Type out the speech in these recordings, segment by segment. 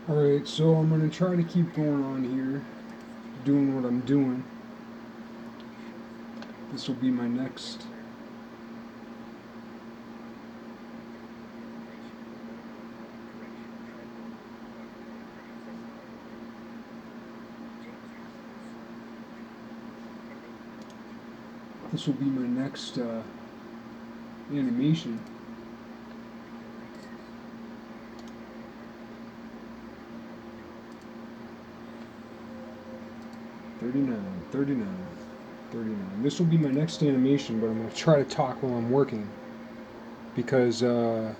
Alright, so I'm going to try to keep going on here, doing what I'm doing. This will be my next. This will be my next animation. $39. This will be my next animation, but I'm going to try to talk while I'm working. Because, um,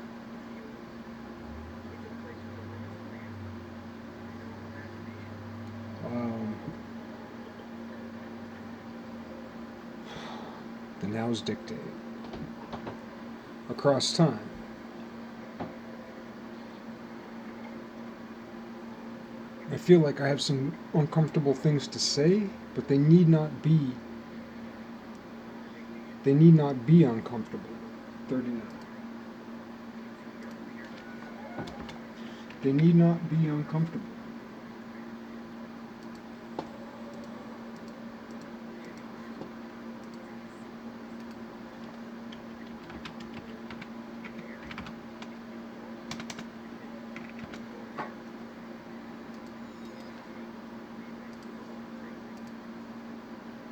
the nows dictate. Across time. I feel like I have some uncomfortable things to say, but they need not be. They need not be uncomfortable. 39. They need not be uncomfortable.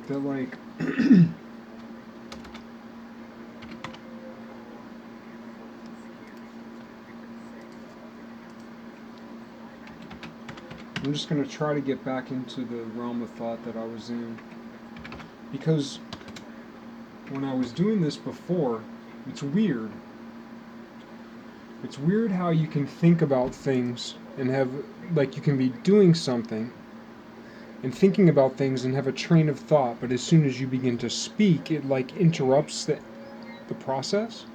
That like I'm just going to try to get back into the realm of thought that I was in, because when I was doing this before, it's weird. It's weird how you can think about things and have, like, you can be doing something and thinking about things and have a train of thought, but as soon as you begin to speak, it like interrupts the process.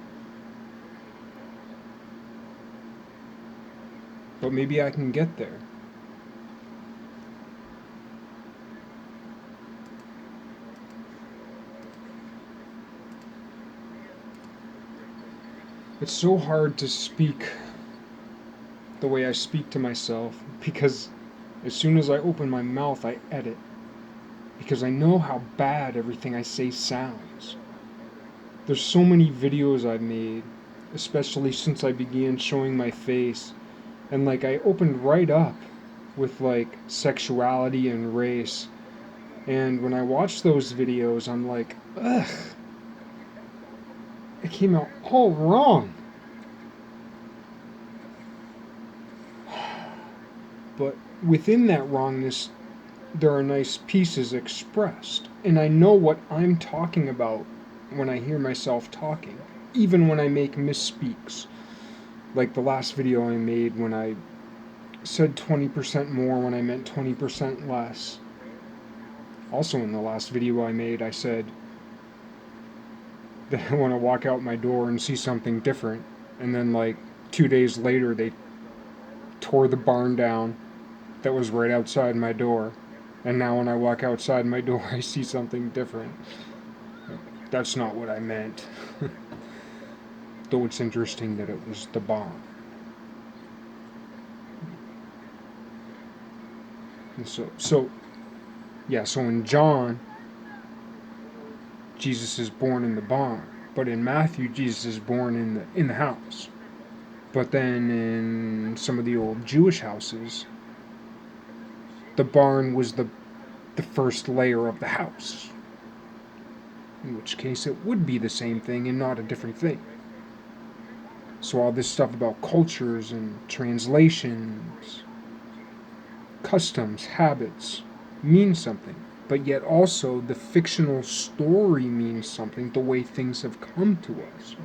But maybe I can get there. It's so hard to speak the way I speak to myself, because as soon as I open my mouth, I edit. Because I know how bad everything I say sounds. There's so many videos I've made, especially since I began showing my face, and like I opened right up with like sexuality and race. And when I watch those videos, I'm like, ugh, it came out all wrong. But within that wrongness, there are nice pieces expressed. And I know what I'm talking about when I hear myself talking, even when I make misspeaks. Like the last video I made when I said 20% more when I meant 20% less. Also, in the last video I made, I said that I want to walk out my door and see something different. And then, like, 2 days later, they tore the barn down that was right outside my door. And now, when I walk outside my door, I see something different. That's not what I meant. Though it's interesting that it was the barn. And so in John, Jesus is born in the barn, but in Matthew, Jesus is born in the house. But then in some of the old Jewish houses, the barn was the first layer of the house. In which case, it would be the same thing and not a different thing. So all this stuff about cultures and translations, customs, habits, means something. But yet also the fictional story means something, the way things have come to us.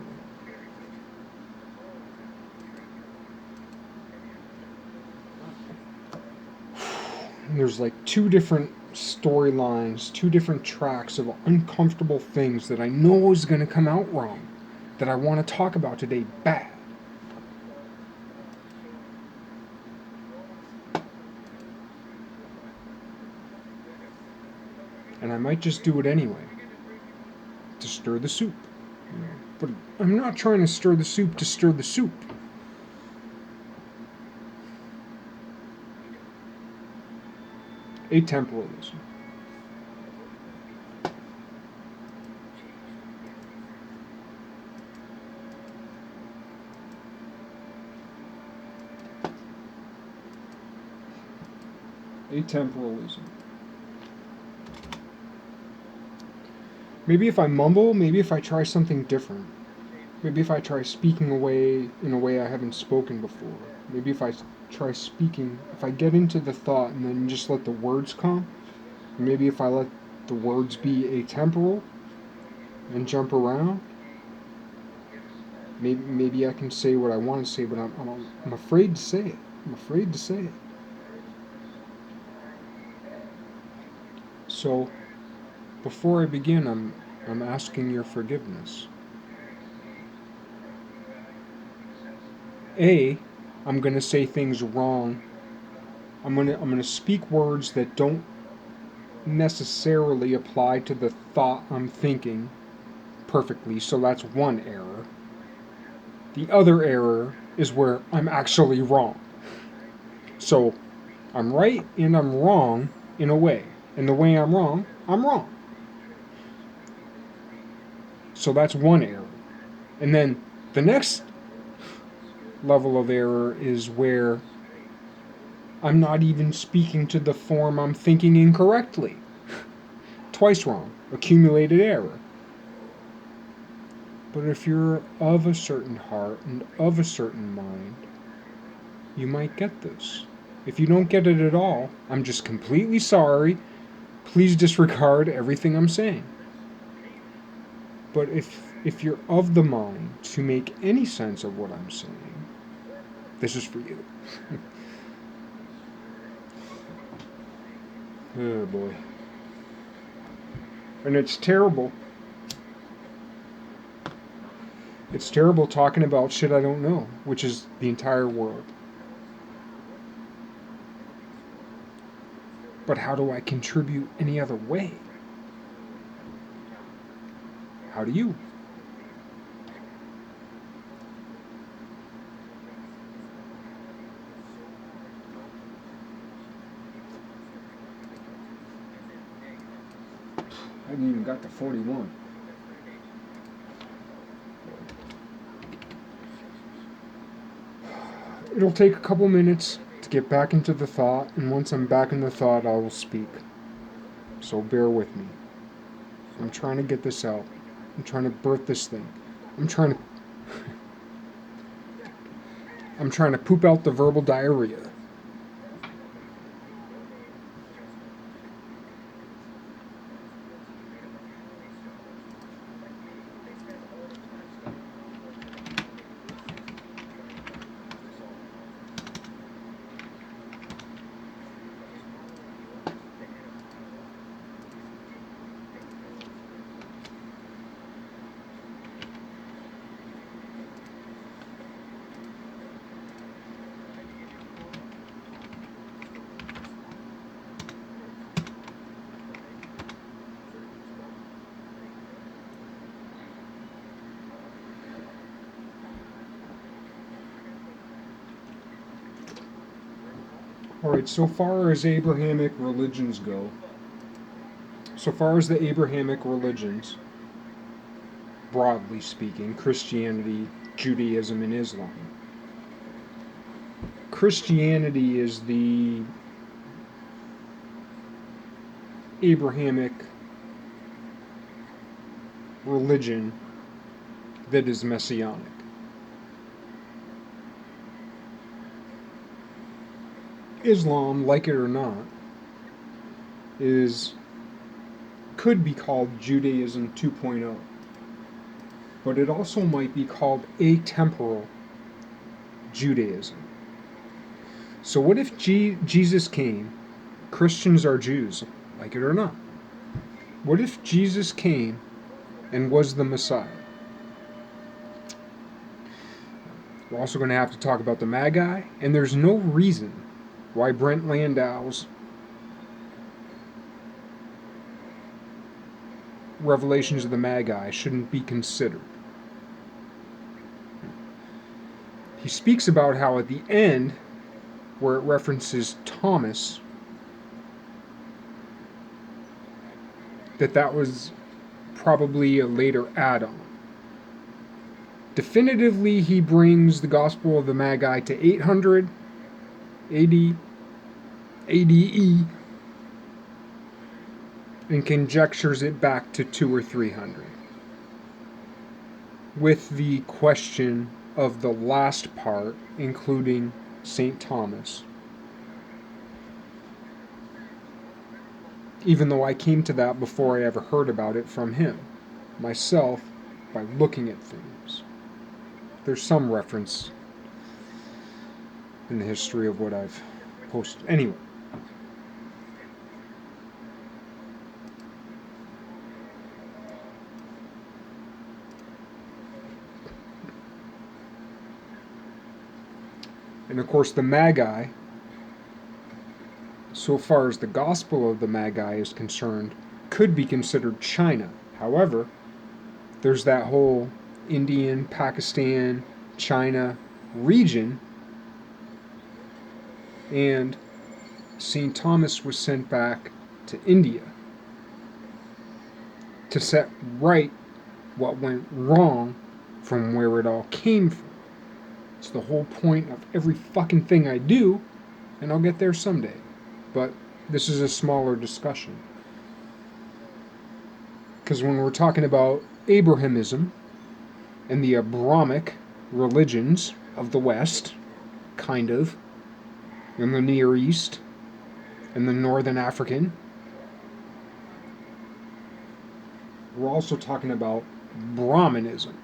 There's like two different storylines, two different tracks of uncomfortable things that I know is going to come out wrong, that I want to talk about today bad. And I might just do it anyway, to stir the soup. But I'm not trying to stir the soup to stir the soup. Atemporalism. Atemporalism. Maybe if I mumble, maybe if I try something different. Maybe if I try speaking away in a way I haven't spoken before. Maybe if I try speaking, if I get into the thought and then just let the words come. Maybe if I let the words be atemporal and jump around. Maybe I can say what I want to say, but I'm afraid to say it. I'm afraid to say it. So before I begin, I'm asking your forgiveness. I'm gonna say things wrong. I'm gonna speak words that don't necessarily apply to the thought I'm thinking perfectly, so that's one error. The other error is where I'm actually wrong. So I'm right and I'm wrong in a way. And the way I'm wrong, I'm wrong. So that's one error. And then the next level of error is where I'm not even speaking to the form I'm thinking incorrectly. Twice wrong. Accumulated error. But if you're of a certain heart and of a certain mind, you might get this. If you don't get it at all, I'm just completely sorry. Please disregard everything I'm saying. But if you're of the mind to make any sense of what I'm saying, this is for you. Oh boy. And it's terrible. It's terrible talking about shit I don't know, which is the entire world. But how do I contribute any other way? How do you? I haven't even got to 41. It'll take a couple minutes to get back into the thought, and once I'm back in the thought, I will speak. So bear with me. I'm trying to get this out. I'm trying to birth this thing. I'm trying to I'm trying to poop out the verbal diarrhea. Alright, so far as Abrahamic religions go, so far as the Abrahamic religions, broadly speaking, Christianity, Judaism, and Islam, Christianity is the Abrahamic religion that is messianic. Islam, like it or not, could be called Judaism 2.0, but it also might be called atemporal Judaism. So what if Jesus came? Christians are Jews, like it or not. What if Jesus came and was the Messiah? We're also going to have to talk about the Magi, and there's no reason why Brent Landau's Revelations of the Magi shouldn't be considered. He speaks about how at the end, where it references Thomas, that was probably a later add-on. Definitively, he brings the Gospel of the Magi to 800 AD, ADE, and conjectures it back to 2 or 300, with the question of the last part, including St. Thomas. Even though I came to that before I ever heard about it from him, myself, by looking at things. There's some reference in the history of what I've posted. Anyway. And of course, the Magi, so far as the Gospel of the Magi is concerned, could be considered China. However, there's that whole Indian, Pakistan, China region, and St. Thomas was sent back to India to set right what went wrong from where it all came from. It's the whole point of every fucking thing I do, and I'll get there someday. But this is a smaller discussion. Because when we're talking about Abrahamism and the Abrahamic religions of the West, kind of, in the Near East, and the Northern African, we're also talking about Brahmanism.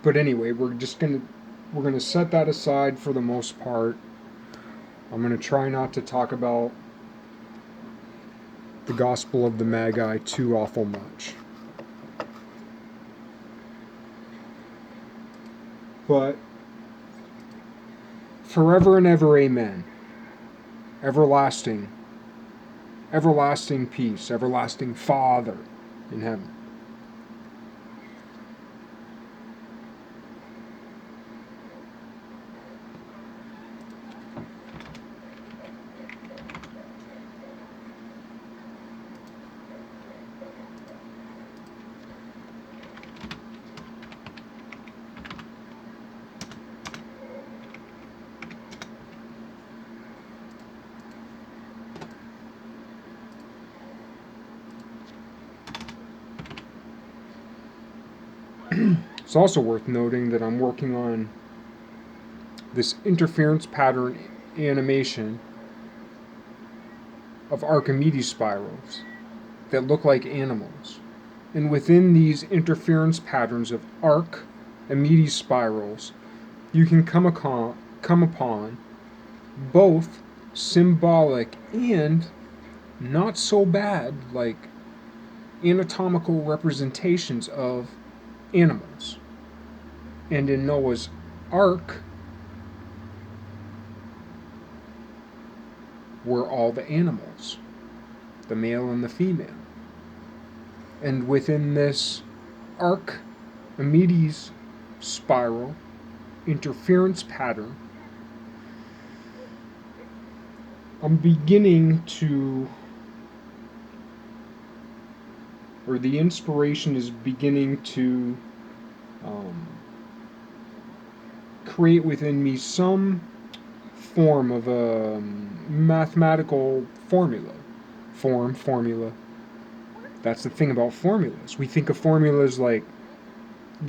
But anyway, we're gonna set that aside for the most part. I'm gonna try not to talk about the Gospel of the Magi too awful much. But forever and ever, amen. Everlasting peace, everlasting Father in heaven. It's also worth noting that I'm working on this interference pattern animation of Archimedes spirals that look like animals. And within these interference patterns of Archimedes spirals, you can come upon both symbolic and not so bad, like anatomical representations of animals. And in Noah's Ark were all the animals, the male and the female. And within this Archimedes spiral interference pattern, I'm beginning to, or the inspiration is beginning to create within me some form of a mathematical formula. Formula. That's the thing about formulas. We think of formulas like on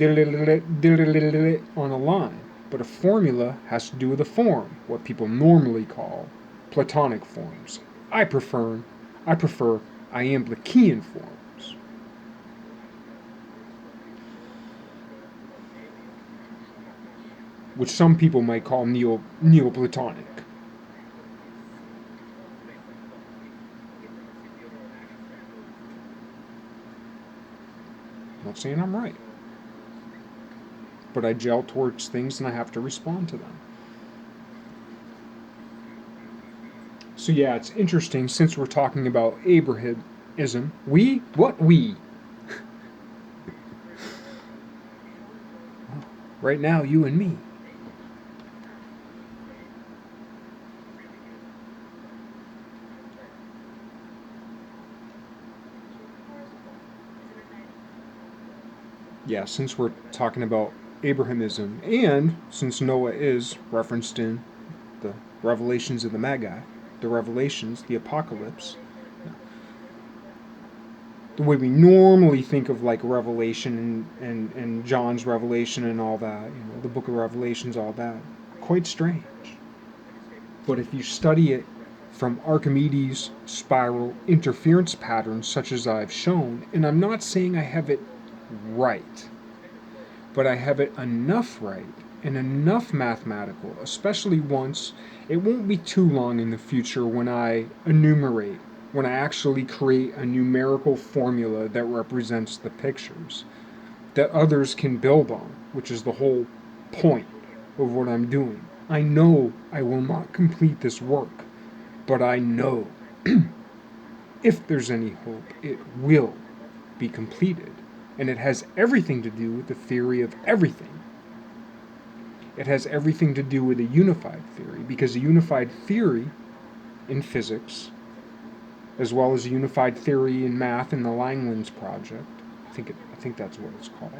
a line, but a formula has to do with a form, what people normally call Platonic forms. I prefer Iamblichean forms. Which some people might call Neoplatonic. I'm not saying I'm right. But I gel towards things and I have to respond to them. So yeah, it's interesting since we're talking about Abrahamism. We? What we? Right now, you and me. Yeah, since we're talking about Abrahamism, and since Noah is referenced in the Revelations of the Magi, the Revelations, the Apocalypse, the way we normally think of like Revelation and John's Revelation and all that, the book of Revelations, all that, quite strange. But if you study it from Archimedes' spiral interference patterns, such as I've shown, and I'm not saying I have it right, but I have it enough right and enough mathematical, especially once it won't be too long in the future when I enumerate, when I actually create a numerical formula that represents the pictures that others can build on, which is the whole point of what I'm doing. I know I will not complete this work, but I know if there's any hope, it will be completed. And it has everything to do with the theory of everything. It has everything to do with a unified theory, because a unified theory in physics, as well as a unified theory in math in the Langlands project, I think that's what it's called.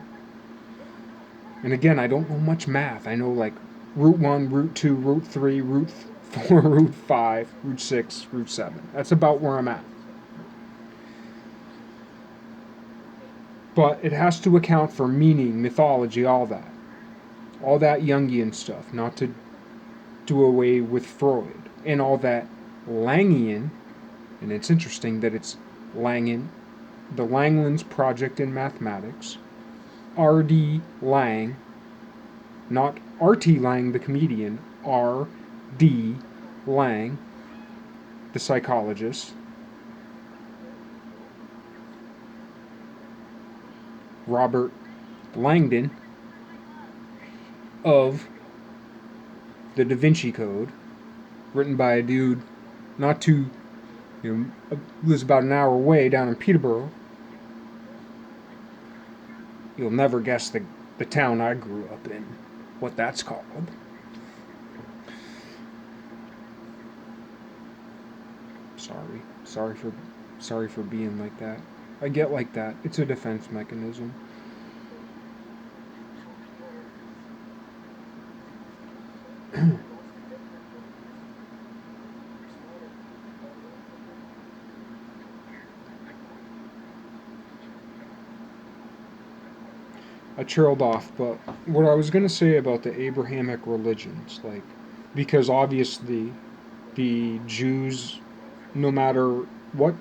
And again, I don't know much math. I know like root 1, root 2, root 3, root 4, root 5, root 6, root 7. That's about where I'm at. But it has to account for meaning, mythology, all that. All that Jungian stuff, not to do away with Freud. And all that Langian, and it's interesting that it's Langian, the Langlands Project in Mathematics, R.D. Lang, not R.T. Lang the comedian, R.D. Lang, the psychologist, Robert Langdon of the Da Vinci Code, written by a dude not too, lives about an hour away down in Peterborough. You'll never guess the town I grew up in, what that's called. Sorry for being like that. I get like that. It's a defense mechanism. I trailed off, but what I was going to say about the Abrahamic religions, because obviously the Jews, no matter what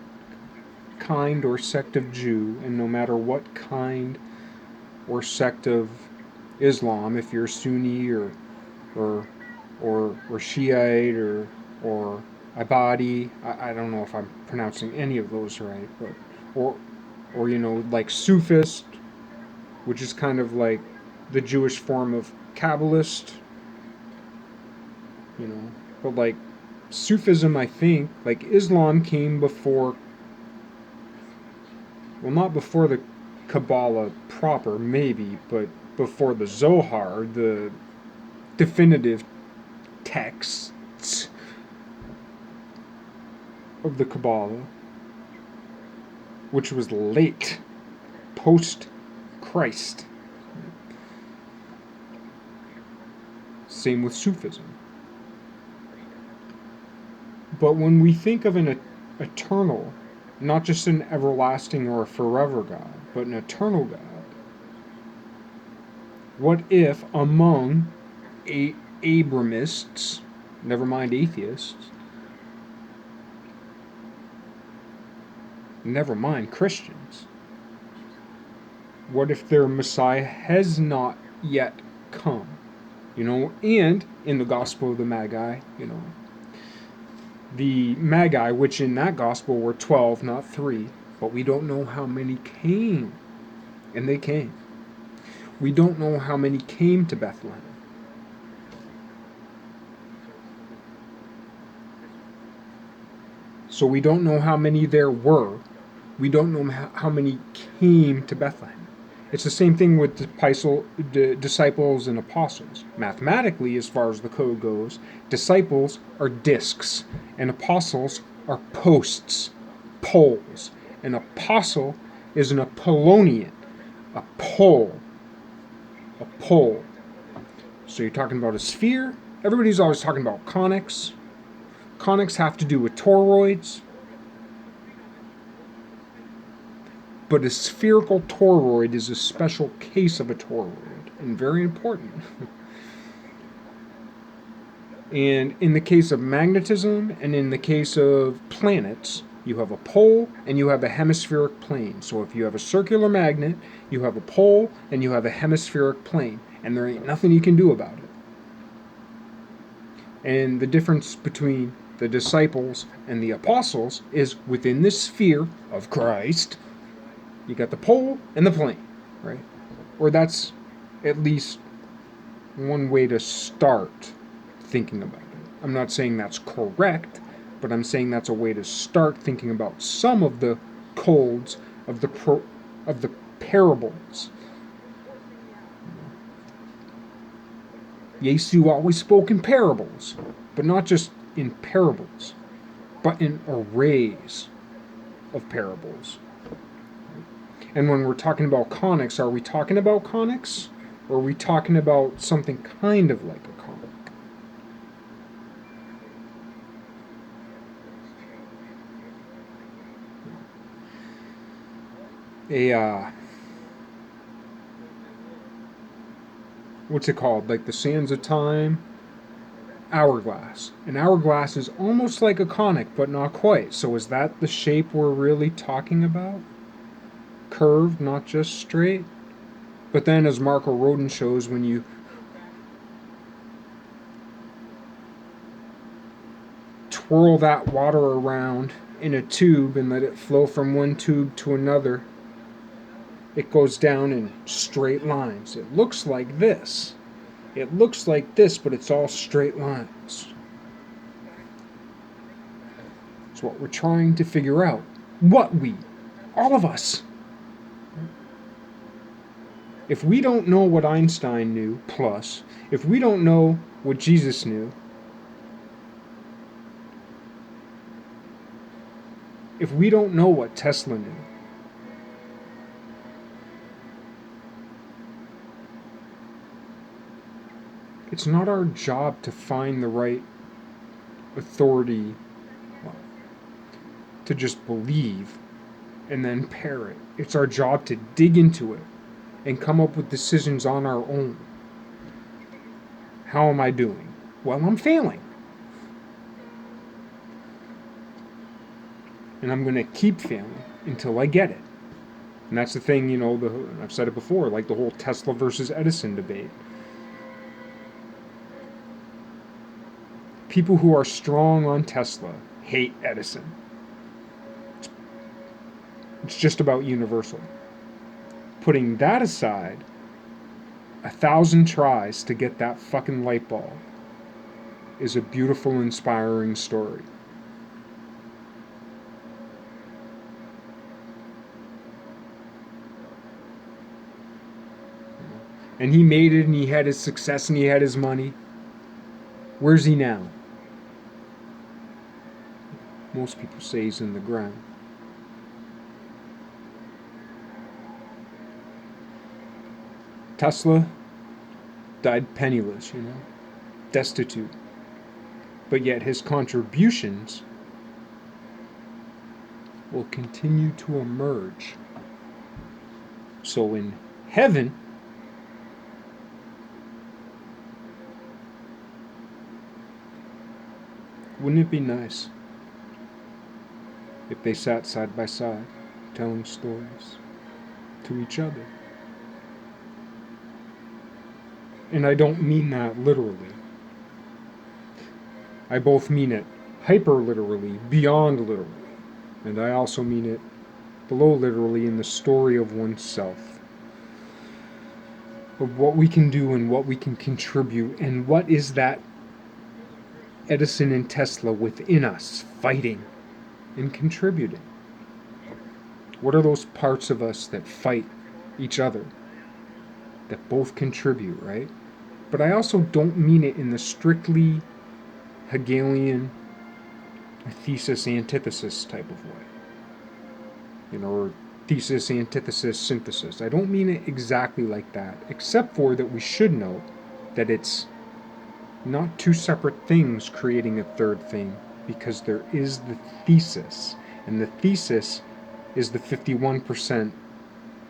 kind or sect of Jew, and no matter what kind or sect of Islam, if you're Sunni or Shiite or Ibadi, I don't know if I'm pronouncing any of those right, but or like Sufist, which is kind of like the Jewish form of Kabbalist, but like Sufism, I think, like Islam came before, well, not before the Kabbalah proper, maybe, but before the Zohar, the definitive texts of the Kabbalah, which was late, post Christ. Same with Sufism. But when we think of an eternal, not just an everlasting or a forever God, but an eternal God, what if among Abramists, never mind atheists, never mind Christians, what if their Messiah has not yet come? And in the Gospel of the Magi, the Magi, which in that Gospel were 12, not 3, but we don't know how many came. And they came. We don't know how many came to Bethlehem. So we don't know how many there were. We don't know how many came to Bethlehem. It's the same thing with disciples and apostles. Mathematically, as far as the code goes, disciples are discs, and apostles are posts, poles. An apostle is an Apollonian. A pole. A pole. So you're talking about a sphere. Everybody's always talking about conics. Conics have to do with toroids. But a spherical toroid is a special case of a toroid, and very important. And in the case of magnetism, and in the case of planets, you have a pole and you have a hemispheric plane. So if you have a circular magnet, you have a pole and you have a hemispheric plane, and there ain't nothing you can do about it. And the difference between the disciples and the apostles is within this sphere of Christ, you got the pole and the plane, right? Or that's at least one way to start thinking about it. I'm not saying that's correct, but I'm saying that's a way to start thinking about some of the codes of the parables. Yesu always spoke in parables, but not just in parables, but in arrays of parables. And when we're talking about conics, are we talking about conics? Or are we talking about something kind of like a conic? What's it called? Like the sands of time? Hourglass. An hourglass is almost like a conic, but not quite. So is that the shape we're really talking about? Curved, not just straight? But then, as Marco Rodin shows, when you twirl that water around in a tube and let it flow from one tube to another, it goes down in straight lines. It looks like this. It looks like this, but it's all straight lines. It's what we're trying to figure out. All of us. If we don't know what Einstein knew, plus, if we don't know what Jesus knew, if we don't know what Tesla knew, it's not our job to find the right authority to just believe and then parrot. It's our job to dig into it and come up with decisions on our own. How am I doing? Well, I'm failing. And I'm going to keep failing until I get it. And that's the thing, I've said it before, like the whole Tesla versus Edison debate. People who are strong on Tesla hate Edison. It's just about universal. Putting that aside, 1,000 tries to get that fucking light bulb is a beautiful, inspiring story. And he made it, and he had his success, and he had his money. Where's he now? Most people say he's in the ground. Tesla died penniless, destitute. But yet his contributions will continue to emerge. So in heaven, wouldn't it be nice if they sat side by side telling stories to each other? And I don't mean that literally. I both mean it hyper literally, beyond literally. And I also mean it below literally in the story of oneself. Of what we can do and what we can contribute, and what is that Edison and Tesla within us fighting and contributing. What are those parts of us that fight each other, that both contribute, right? But I also don't mean it in the strictly Hegelian thesis antithesis type of way. Or thesis, antithesis, synthesis. I don't mean it exactly like that, except for that we should note that it's not two separate things creating a third thing, because there is the thesis, and the thesis is the 51%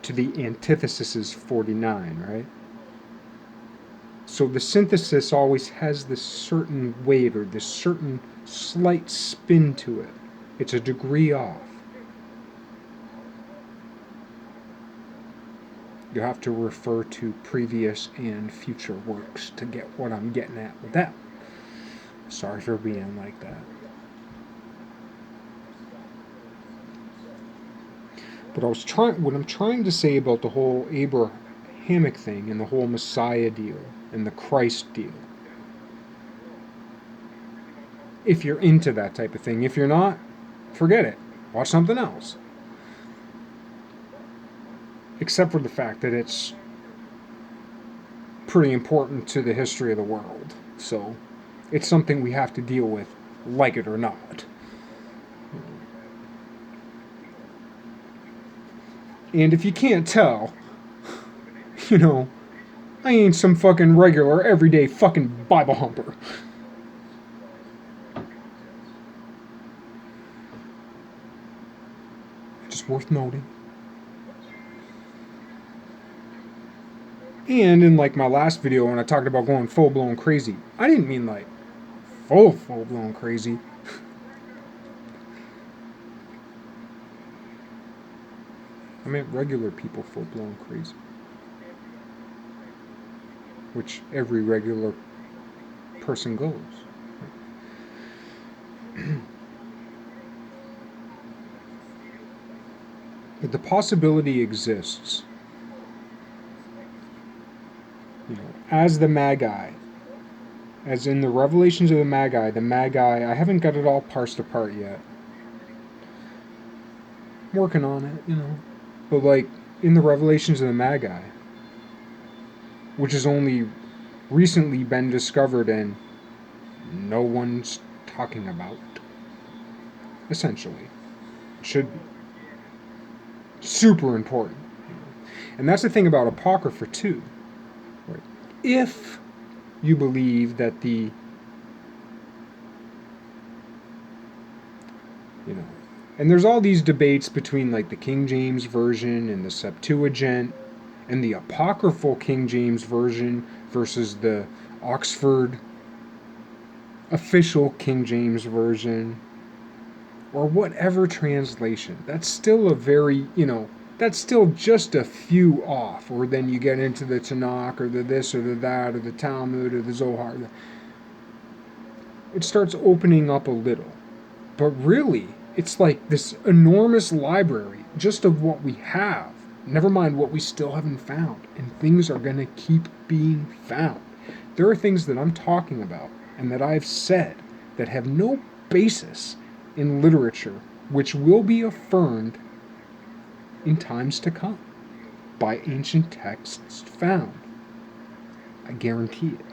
to the antithesis is 49, right? So the synthesis always has this certain weight or this certain slight spin to it. It's a degree off. You have to refer to previous and future works to get what I'm getting at with that. Sorry for being like that. But what I'm trying to say about the whole Abrahamic thing and the whole Messiah deal and the Christ deal. If you're into that type of thing. If you're not, forget it. Watch something else. Except for the fact that it's pretty important to the history of the world. So it's something we have to deal with, like it or not. And if you can't tell, I ain't some fucking regular, everyday fucking Bible humper. Just worth noting. And in like my last video when I talked about going full-blown crazy, I didn't mean like full-blown crazy. I meant regular people full-blown crazy. Which every regular person goes. But the possibility exists, as the Magi, as in the Revelations of the Magi, I haven't got it all parsed apart yet. I'm working on it, But like, in the Revelations of the Magi, which has only recently been discovered and no one's talking about, essentially. It should be. Super important. And that's the thing about Apocrypha too. Right? If you believe that and there's all these debates between like the King James Version and the Septuagint and the apocryphal King James Version versus the Oxford official King James Version, or whatever translation. That's still a very, that's still just a few off. Or then you get into the Tanakh or the this or the that or the Talmud or the Zohar. It starts opening up a little. But really, it's like this enormous library just of what we have. Never mind what we still haven't found. And things are going to keep being found. There are things that I'm talking about and that I've said that have no basis in literature, which will be affirmed in times to come by ancient texts found. I guarantee it.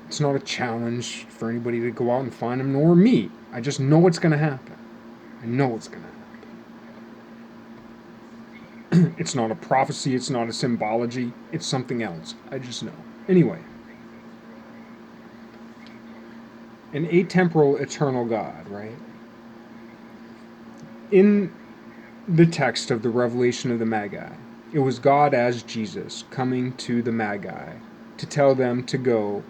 It's not a challenge for anybody to go out and find them, nor me. I just know it's going to happen. I know it's going to happen. It's not a prophecy, it's not a symbology, it's something else. I just know. Anyway. An atemporal, eternal God, right? In the text of the Revelation of the Magi, it was God as Jesus coming to the Magi to tell them to go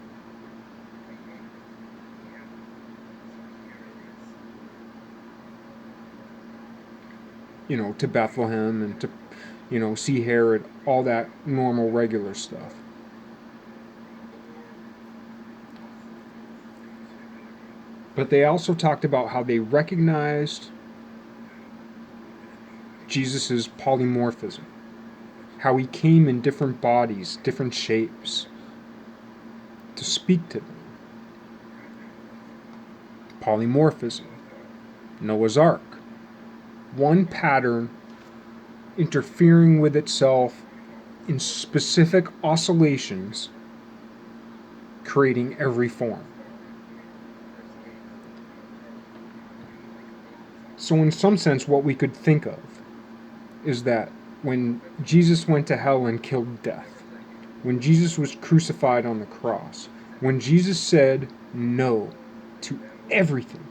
to Bethlehem and to, see Herod, all that normal, regular stuff. But they also talked about how they recognized Jesus' polymorphism, how he came in different bodies, different shapes, to speak to them. Polymorphism, Noah's Ark, one pattern interfering with itself in specific oscillations, creating every form. So in some sense, what we could think of is that when Jesus went to hell and killed death, when Jesus was crucified on the cross, when Jesus said no to everything,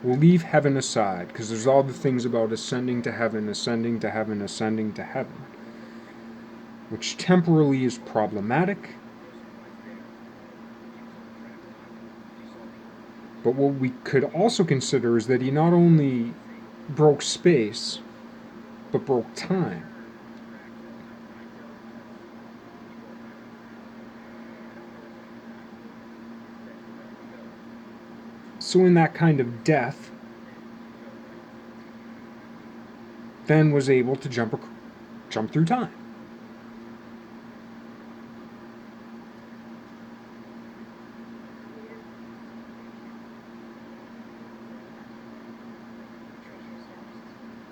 we'll leave heaven aside, because there's all the things about ascending to heaven, ascending to heaven, ascending to heaven, which temporally is problematic. But what we could also consider is that he not only broke space, but broke time. So in that kind of death, then was able to jump through time.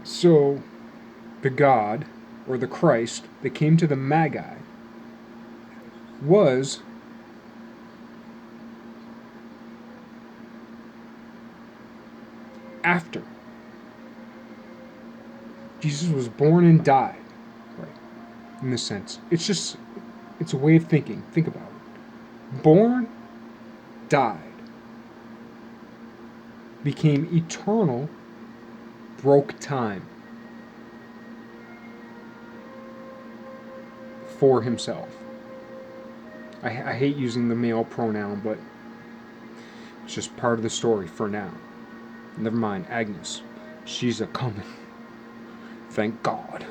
So the God, or the Christ, that came to the Magi was after. Jesus was born and died, right? In this sense. It's a way of thinking. Think about it. Born, died, became eternal, broke time for himself. I hate using the male pronoun, but it's just part of the story for now. Never mind, Agnes. She's a coming. Thank God.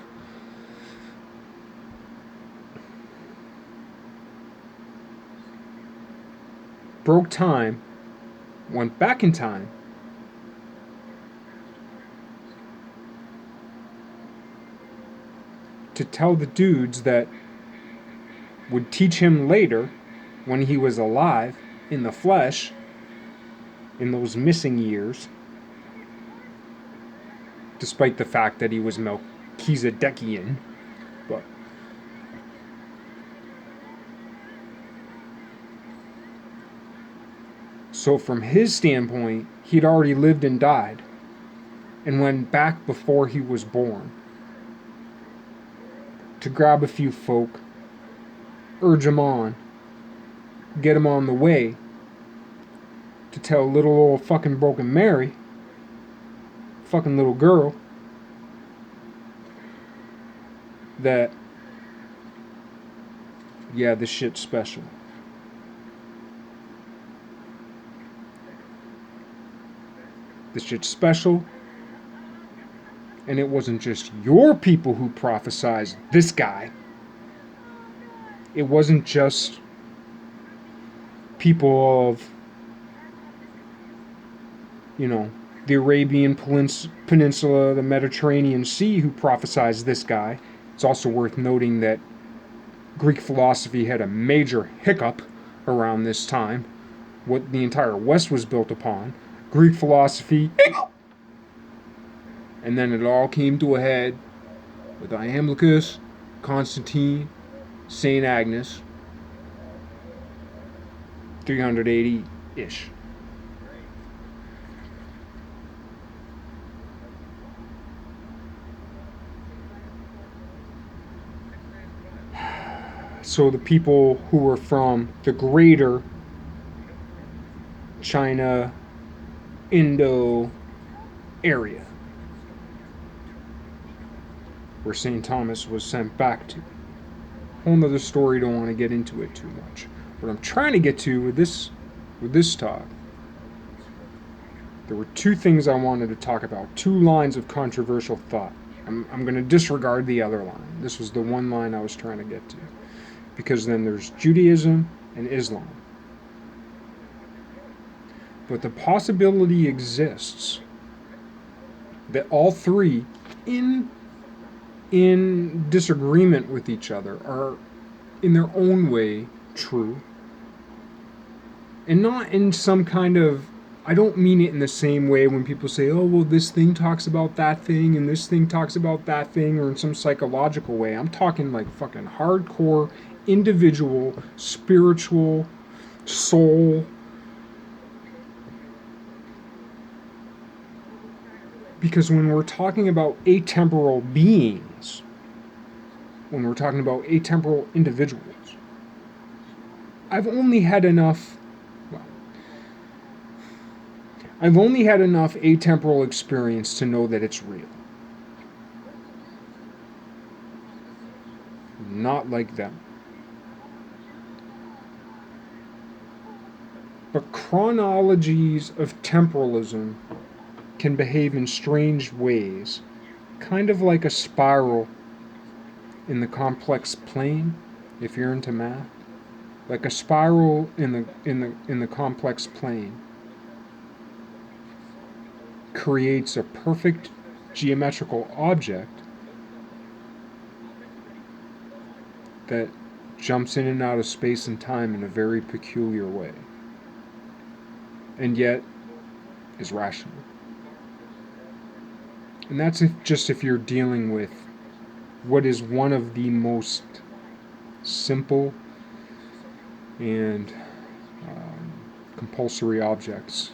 Broke time, went back in time, to tell the dudes that would teach him later, when he was alive, in the flesh, in those missing years, despite the fact that he was Melchizedekian, but so from his standpoint, he'd already lived and died, and went back before he was born, to grab a few folk, urge them on, get them on the way, to tell little old fucking broken Mary, fucking little girl, that, yeah, this shit's special. This shit's special, and it wasn't just your people who prophesied this guy. It wasn't just people of, the Arabian Peninsula, the Mediterranean Sea who prophesied this guy. It's also worth noting that Greek philosophy had a major hiccup around this time, what the entire West was built upon. Greek philosophy, and then it all came to a head with Iamblichus, Constantine, St. Agnes, 380-ish. So the people who were from the greater China, Indo area, where St. Thomas was sent back to. Whole nother story, don't want to get into it too much. What I'm trying to get to with this talk, there were two things I wanted to talk about, two lines of controversial thought. I'm going to disregard the other line. This was the one line I was trying to get to. Because then there's Judaism and Islam. But the possibility exists that all three, in disagreement with each other, are in their own way true. And not in some kind of, I don't mean it in the same way when people say, oh, well, this thing talks about that thing and this thing talks about that thing, or in some psychological way. I'm talking like fucking hardcore individual, spiritual, soul. Because when we're talking about atemporal beings, when we're talking about atemporal individuals, I've only had enough atemporal experience to know that it's real. Not like them. But chronologies of temporalism can behave in strange ways, kind of like a spiral in the complex plane, if you're into math. Like a spiral in the complex plane creates a perfect geometrical object that jumps in and out of space and time in a very peculiar way, and yet is rational. And that's if you're dealing with what is one of the most simple and compulsory objects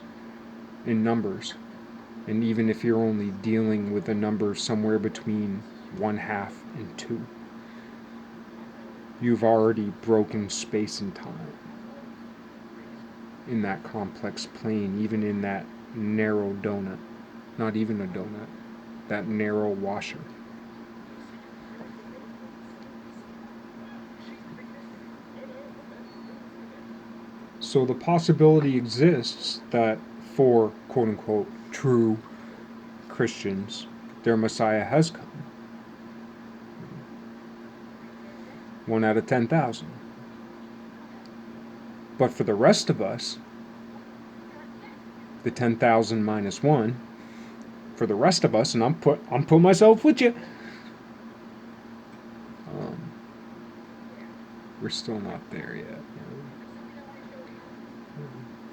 in numbers. And even if you're only dealing with a number somewhere between 1/2 and 2, you've already broken space and time in that complex plane, even in that narrow donut. Not even a donut, that narrow washer. So the possibility exists that for quote unquote true Christians, their Messiah has come. 1 out of 10,000. But for the rest of us, the 10,000 minus 1, for the rest of us, and I'm putting myself with you, we're still not there yet.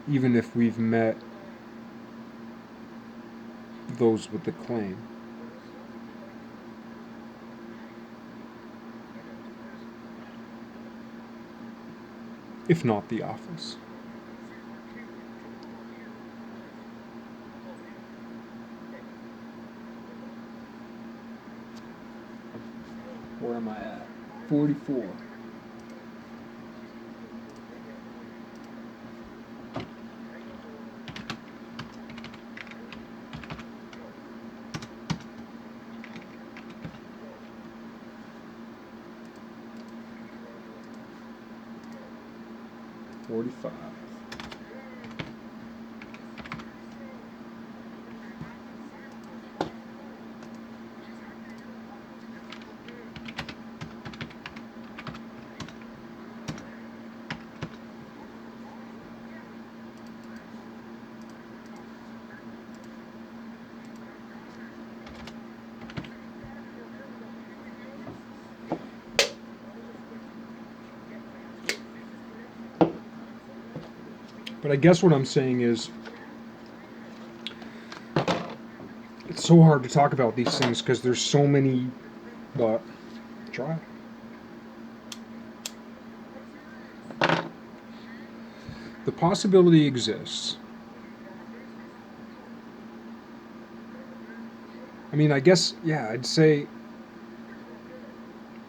Even if we've met those with the claim. If not the office. Where am I at? 44. But I guess what I'm saying is, it's so hard to talk about these things because there's so many, but try. The possibility exists. I mean, I guess, yeah, I'd say.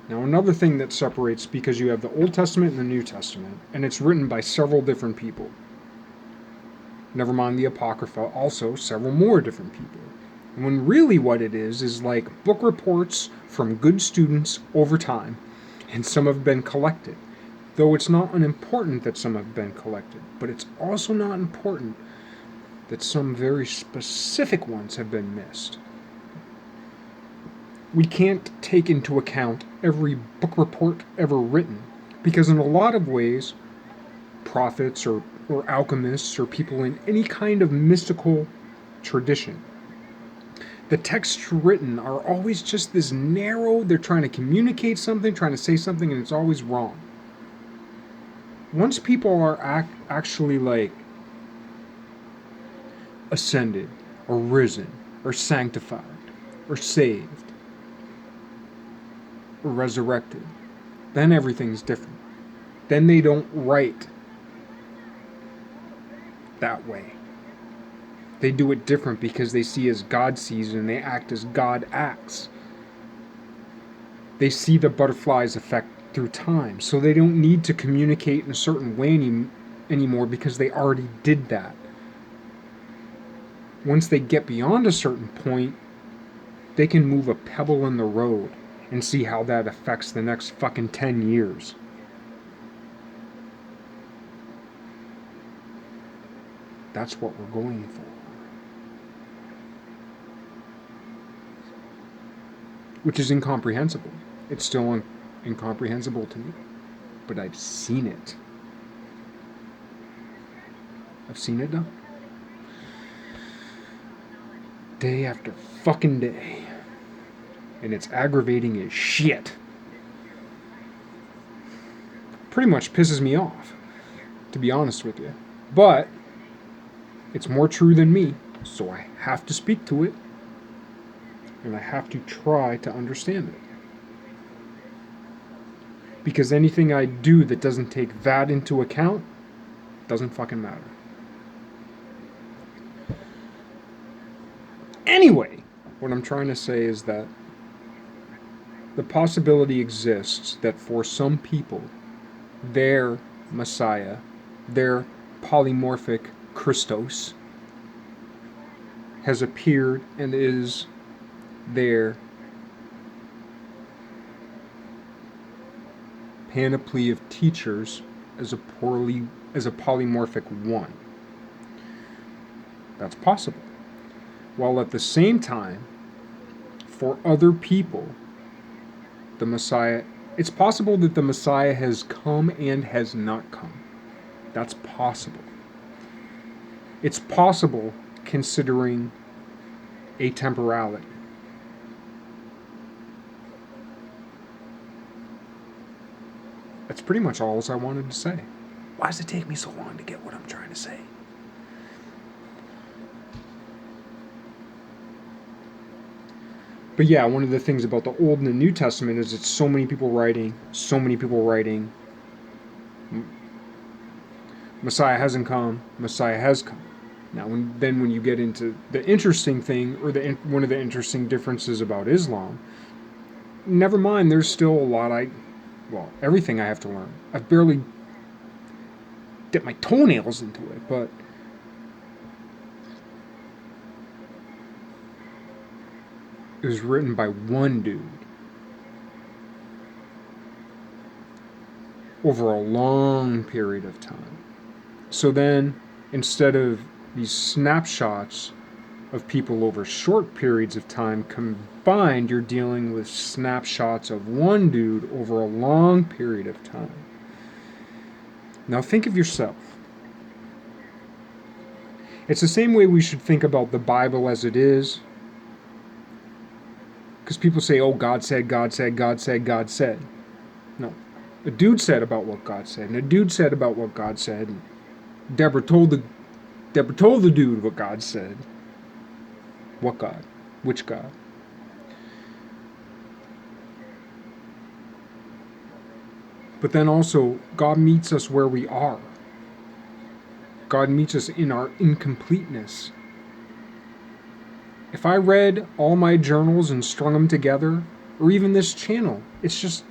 Now, another thing that separates, because you have the Old Testament and the New Testament, and it's written by several different people. Never mind the Apocrypha, also several more different people. And when really what it is like book reports from good students over time, and some have been collected. Though it's not unimportant that some have been collected, but it's also not important that some very specific ones have been missed. We can't take into account every book report ever written, because in a lot of ways, prophets or alchemists or people in any kind of mystical tradition, the texts written are always just this narrow, they're trying to communicate something, trying to say something, and it's always wrong. Once people are actually like ascended or risen or sanctified or saved or resurrected, then everything's different. then they don't write that way. They do it different because they see as God sees and they act as God acts. They see the butterfly's effect through time, so they don't need to communicate in a certain way anymore because they already did that. Once they get beyond a certain point, they can move a pebble in the road and see how that affects the next fucking 10 years. That's what we're going for. Which is incomprehensible. It's still incomprehensible to me. But I've seen it. I've seen it done. Day after fucking day. And it's aggravating as shit. Pretty much pisses me off, to be honest with you. But it's more true than me, so I have to speak to it. And I have to try to understand it. Because anything I do that doesn't take that into account doesn't fucking matter. Anyway, what I'm trying to say is that the possibility exists that for some people, their Messiah, their polymorphic Christos, has appeared and is their panoply of teachers as a polymorphic one. That's possible. While at the same time, for other people, the Messiah, it's possible that the Messiah has come and has not come. That's possible. It's possible considering atemporality. That's pretty much all I wanted to say. Why does it take me so long to get what I'm trying to say? But yeah, one of the things about the Old and the New Testament is it's so many people writing. Messiah hasn't come, Messiah has come. Now, when you get into the interesting thing, or one of the interesting differences about Islam, never mind, there's still a lot everything I have to learn. I've barely dipped my toenails into it, but it was written by one dude over a long period of time. So then, instead of these snapshots of people over short periods of time combined, you're dealing with snapshots of one dude over a long period of time. Now think of yourself. It's the same way we should think about the Bible as it is. Because people say, oh, God said, God said, God said, God said. No. A dude said about what God said, and a dude said about what God said. And Deborah told the dude what God said. What God? Which God? But then also, God meets us where we are. God meets us in our incompleteness. If I read all my journals and strung them together, or even this channel, it's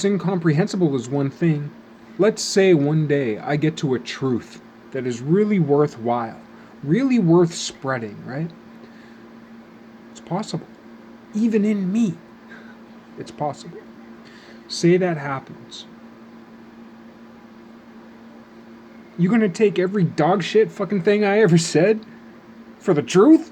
incomprehensible is one thing. Let's say one day I get to a truth that is really worthwhile, really worth spreading, right? It's possible. Even in me, it's possible. Say that happens. You gonna take every dog shit fucking thing I ever said for the truth?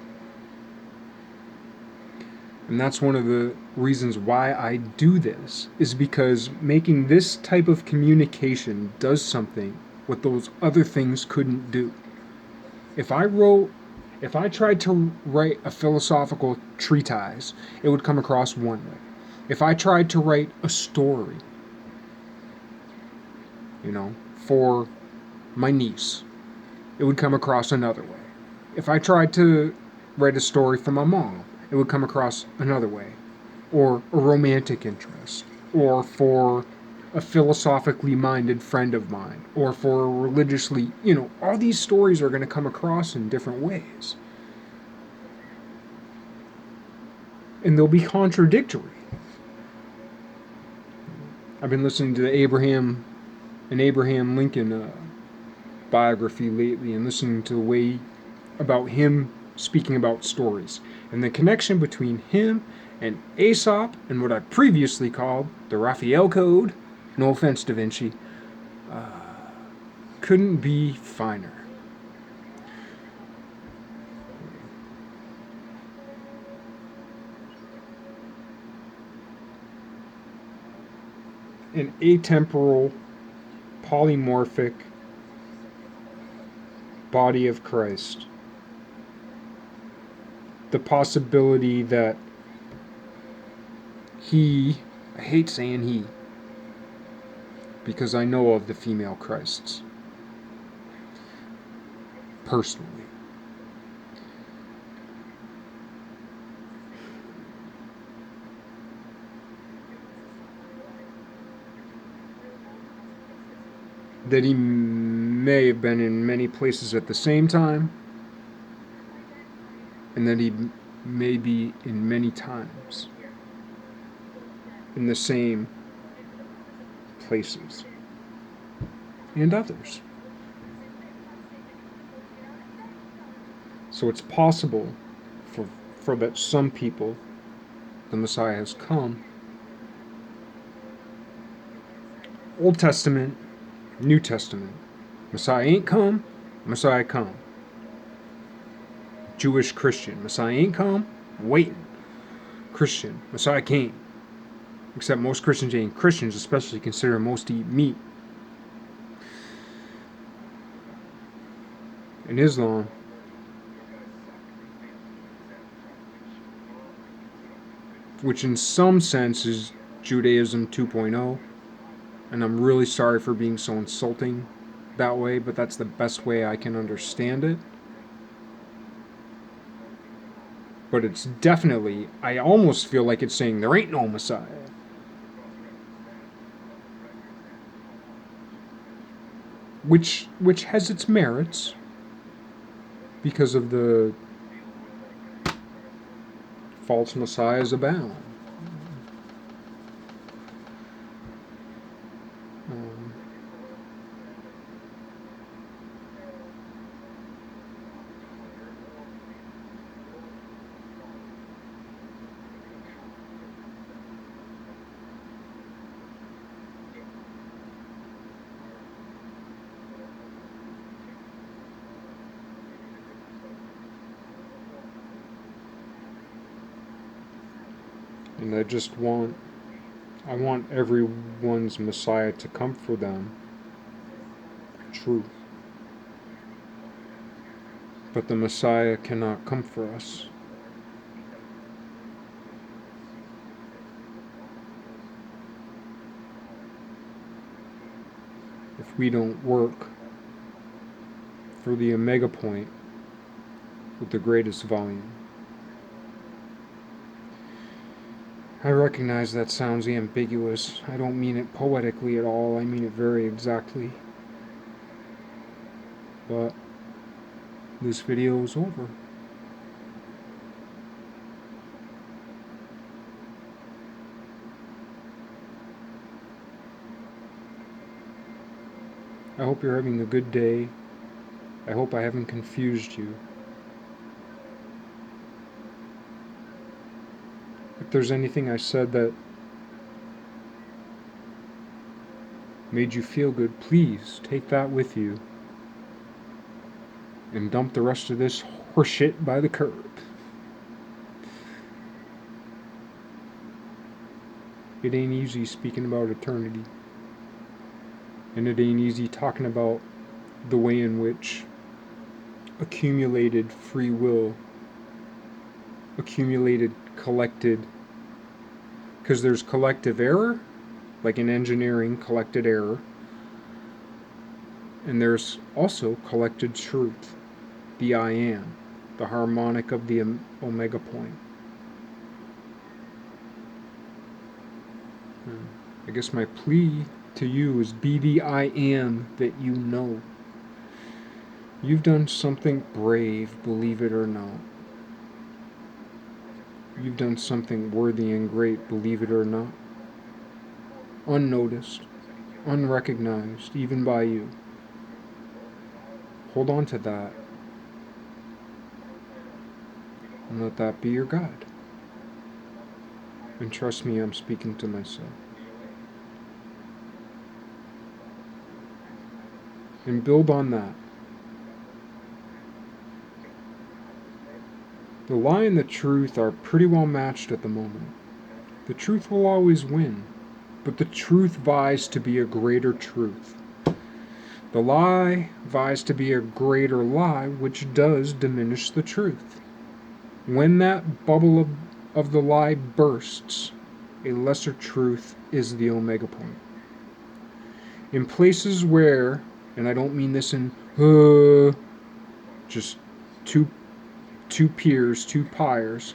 And that's one of the reasons why I do this, is because making this type of communication does something what those other things couldn't do. If I tried to write a philosophical treatise, it would come across one way. If I tried to write a story, for my niece, it would come across another way. If I tried to write a story for my mom, it would come across another way. Or a romantic interest. Or for a philosophically minded friend of mine, or for a religiously, all these stories are going to come across in different ways. And they'll be contradictory. I've been listening to an Abraham Lincoln biography lately, and listening to the way about him speaking about stories and the connection between him and Aesop and what I previously called the Raphael Code. No offense, Da Vinci. Couldn't be finer. An atemporal, polymorphic body of Christ. The possibility that I hate saying he, because I know of the female Christs, personally. That he may have been in many places at the same time, and that he may be in many times in the same places and others. So it's possible for that some people the Messiah has come. Old Testament, New Testament. Messiah ain't come, Messiah come. Jewish Christian. Messiah ain't come, waiting. Christian. Messiah came. Except most Christians ain't Christians, especially considering most eat meat. In Islam, which in some sense is Judaism 2.0, and I'm really sorry for being so insulting that way, but that's the best way I can understand it. But it's definitely, I almost feel like it's saying there ain't no Messiah. Which has its merits because of the false messiahs abound. And I want everyone's Messiah to come for them. True. But the Messiah cannot come for us. If we don't work for the omega point with the greatest volume. I recognize that sounds ambiguous. I don't mean it poetically at all. I mean it very exactly. But this video is over. I hope you're having a good day. I hope I haven't confused you. If there's anything I said that made you feel good, please take that with you and dump the rest of this horseshit by the curb. It ain't easy speaking about eternity. And it ain't easy talking about the way in which accumulated free will, collected, because there's collective error, like in engineering, collected error, and there's also collected truth, the I am, the harmonic of the omega point. I guess my plea to you is be the I am that you know. You've done something brave, believe it or not. You've done something worthy and great, believe it or not. Unnoticed, unrecognized, even by you. Hold on to that and let that be your guide. And trust me, I'm speaking to myself. And build on that. The lie and the truth are pretty well matched at the moment. The truth will always win, but the truth vies to be a greater truth. The lie vies to be a greater lie, which does diminish the truth. When that bubble of the lie bursts, a lesser truth is the omega point. In places where, and I don't mean this in just two peers, two pyres,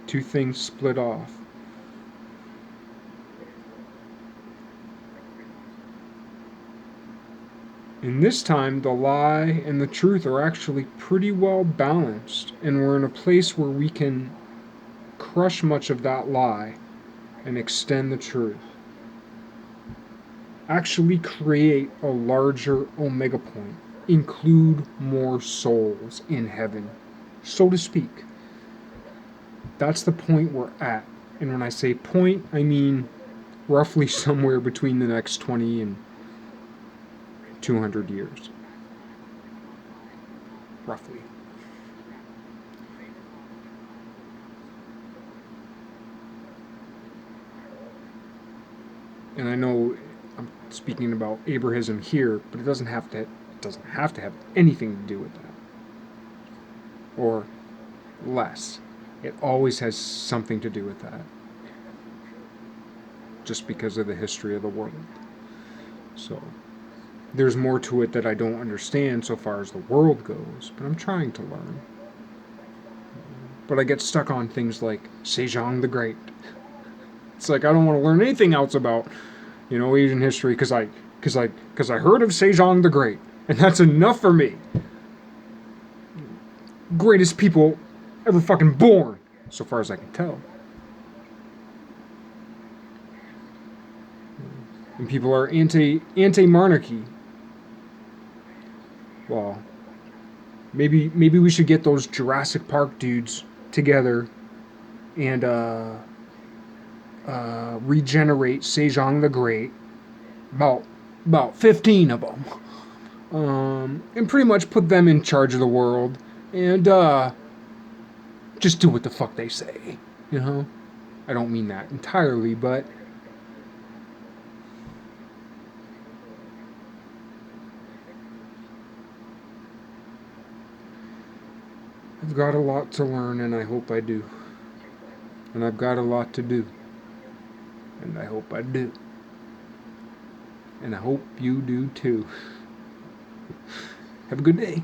two things split off. And this time, the lie and the truth are actually pretty well balanced, and we're in a place where we can crush much of that lie and extend the truth. Actually create a larger omega point, include more souls in heaven, so to speak. That's the point we're at. And when I say point, I mean roughly somewhere between the next 20 and 200 years. Roughly. And I know I'm speaking about Abrahism here, but it doesn't have to have anything to do with that. Or less. It always has something to do with that. Just because of the history of the world. So there's more to it that I don't understand so far as the world goes, but I'm trying to learn. But I get stuck on things like Sejong the Great. It's like I don't want to learn anything else about, Asian history because I heard of Sejong the Great, and that's enough for me. Greatest people ever fucking born, so far as I can tell. And people are anti-monarchy. Well, maybe we should get those Jurassic Park dudes together and regenerate Sejong the Great. About 15 of them. And pretty much put them in charge of the world and just do what the fuck they say, I don't mean that entirely, but I've got a lot to learn, and I hope I do. And I've got a lot to do, and I hope I do. And I hope you do too. Have a good day.